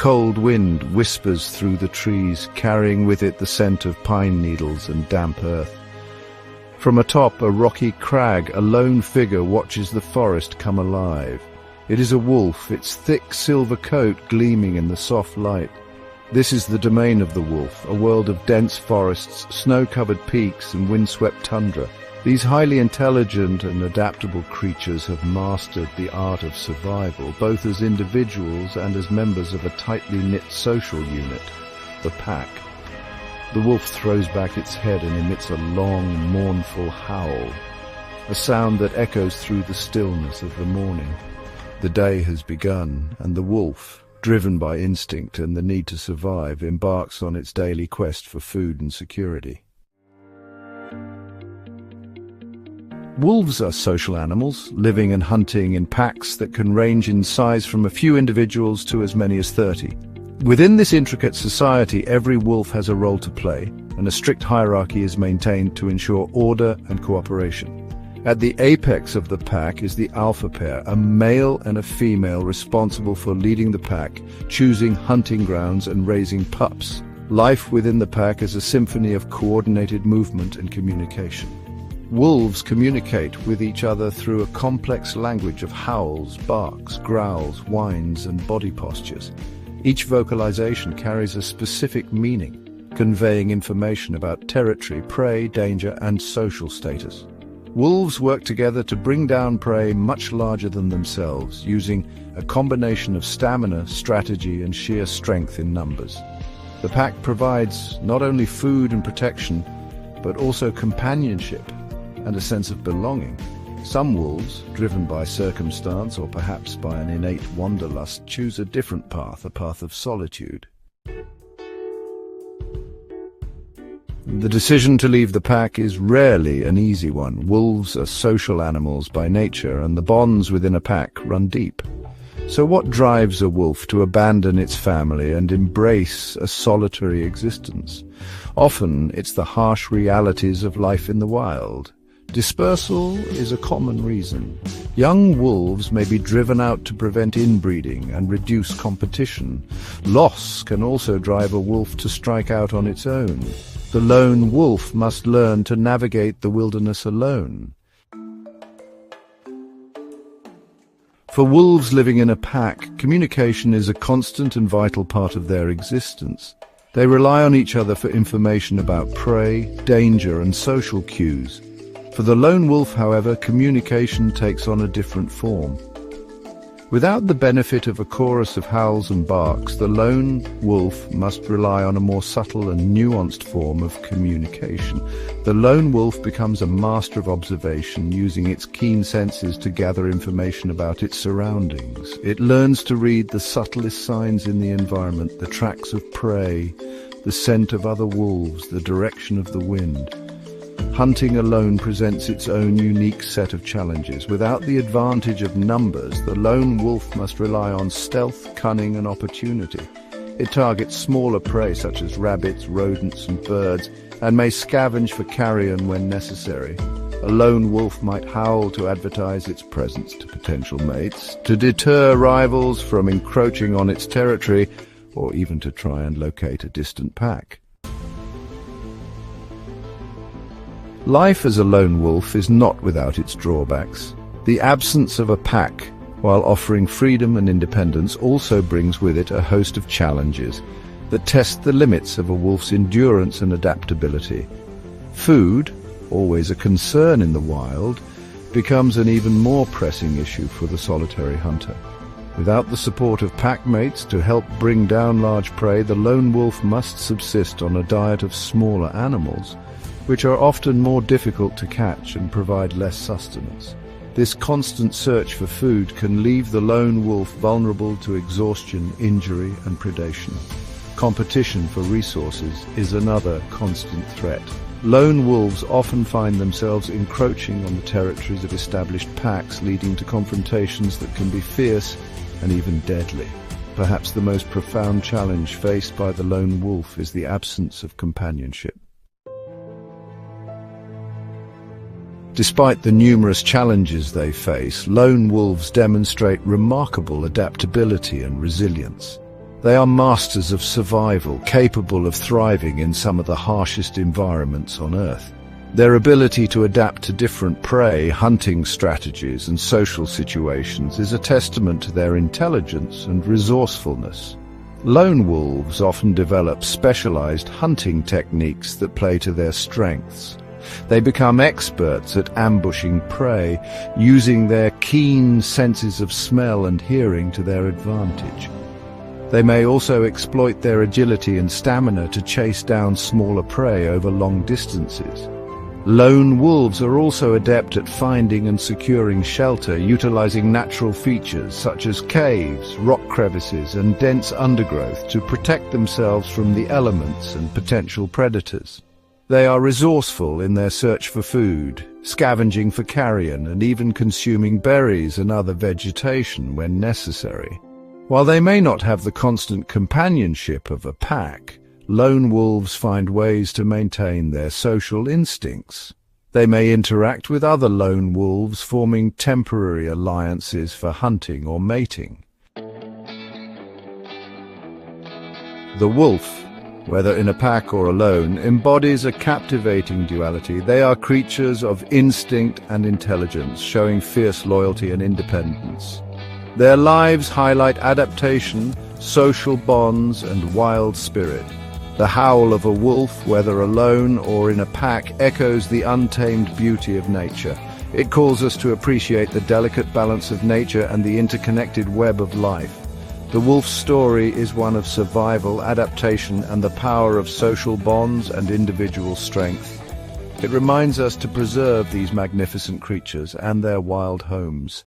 cold wind whispers through the trees, carrying with it the scent of pine needles and damp earth. From atop a rocky crag, a lone figure watches the forest come alive. It is a wolf, its thick silver coat gleaming in the soft light. This is the domain of the wolf, a world of dense forests, snow-covered peaks, and windswept tundra. These highly intelligent and adaptable creatures have mastered the art of survival, both as individuals and as members of a tightly knit social unit, the pack. The wolf throws back its head and emits a long, mournful howl, a sound that echoes through the stillness of the morning. The day has begun, and the wolf, driven by instinct and the need to survive, embarks on its daily quest for food and security. Wolves are social animals, living and hunting in packs that can range in size from a few individuals to as many as 30. Within this intricate society, every wolf has a role to play, and a strict hierarchy is maintained to ensure order and cooperation. At the apex of the pack is the alpha pair, a male and a female responsible for leading the pack, choosing hunting grounds and raising pups. Life within the pack is a symphony of coordinated movement and communication. Wolves communicate with each other through a complex language of howls, barks, growls, whines, and body postures. Each vocalization carries a specific meaning, conveying information about territory, prey, danger, and social status. Wolves work together to bring down prey much larger than themselves, using a combination of stamina, strategy, and sheer strength in numbers. The pack provides not only food and protection, but also companionship and a sense of belonging. Some wolves, driven by circumstance or perhaps by an innate wanderlust, choose a different path, a path of solitude. The decision to leave the pack is rarely an easy one. Wolves are social animals by nature, and the bonds within a pack run deep. So what drives a wolf to abandon its family and embrace a solitary existence? Often it's the harsh realities of life in the wild. Dispersal is a common reason. Young wolves may be driven out to prevent inbreeding and reduce competition. Loss can also drive a wolf to strike out on its own. The lone wolf must learn to navigate the wilderness alone. For wolves living in a pack, communication is a constant and vital part of their existence. They rely on each other for information about prey, danger, and social cues. For the lone wolf, however, communication takes on a different form. Without the benefit of a chorus of howls and barks, the lone wolf must rely on a more subtle and nuanced form of communication. The lone wolf becomes a master of observation, using its keen senses to gather information about its surroundings. It learns to read the subtlest signs in the environment, the tracks of prey, the scent of other wolves, the direction of the wind. Hunting alone presents its own unique set of challenges. Without the advantage of numbers, the lone wolf must rely on stealth, cunning, and opportunity. It targets smaller prey such as rabbits, rodents, and birds, and may scavenge for carrion when necessary. A lone wolf might howl to advertise its presence to potential mates, to deter rivals from encroaching on its territory, or even to try and locate a distant pack. Life as a lone wolf is not without its drawbacks. The absence of a pack, while offering freedom and independence, also brings with it a host of challenges that test the limits of a wolf's endurance and adaptability. Food, always a concern in the wild, becomes an even more pressing issue for the solitary hunter. Without the support of pack mates to help bring down large prey, the lone wolf must subsist on a diet of smaller animals, which are often more difficult to catch and provide less sustenance. This constant search for food can leave the lone wolf vulnerable to exhaustion, injury, and predation. Competition for resources is another constant threat. Lone wolves often find themselves encroaching on the territories of established packs, leading to confrontations that can be fierce and even deadly. Perhaps the most profound challenge faced by the lone wolf is the absence of companionship. Despite the numerous challenges they face, lone wolves demonstrate remarkable adaptability and resilience. They are masters of survival, capable of thriving in some of the harshest environments on Earth. Their ability to adapt to different prey, hunting strategies, and social situations is a testament to their intelligence and resourcefulness. Lone wolves often develop specialized hunting techniques that play to their strengths. They become experts at ambushing prey, using their keen senses of smell and hearing to their advantage. They may also exploit their agility and stamina to chase down smaller prey over long distances. Lone wolves are also adept at finding and securing shelter, utilizing natural features such as caves, rock crevices, and dense undergrowth to protect themselves from the elements and potential predators. They are resourceful in their search for food, scavenging for carrion, and even consuming berries and other vegetation when necessary. While they may not have the constant companionship of a pack, lone wolves find ways to maintain their social instincts. They may interact with other lone wolves, forming temporary alliances for hunting or mating. The wolf, whether in a pack or alone, embodies a captivating duality. They are creatures of instinct and intelligence, showing fierce loyalty and independence. Their lives highlight adaptation, social bonds, and wild spirit. The howl of a wolf, whether alone or in a pack, echoes the untamed beauty of nature. It calls us to appreciate the delicate balance of nature and the interconnected web of life. The wolf's story is one of survival, adaptation, and the power of social bonds and individual strength. It reminds us to preserve these magnificent creatures and their wild homes.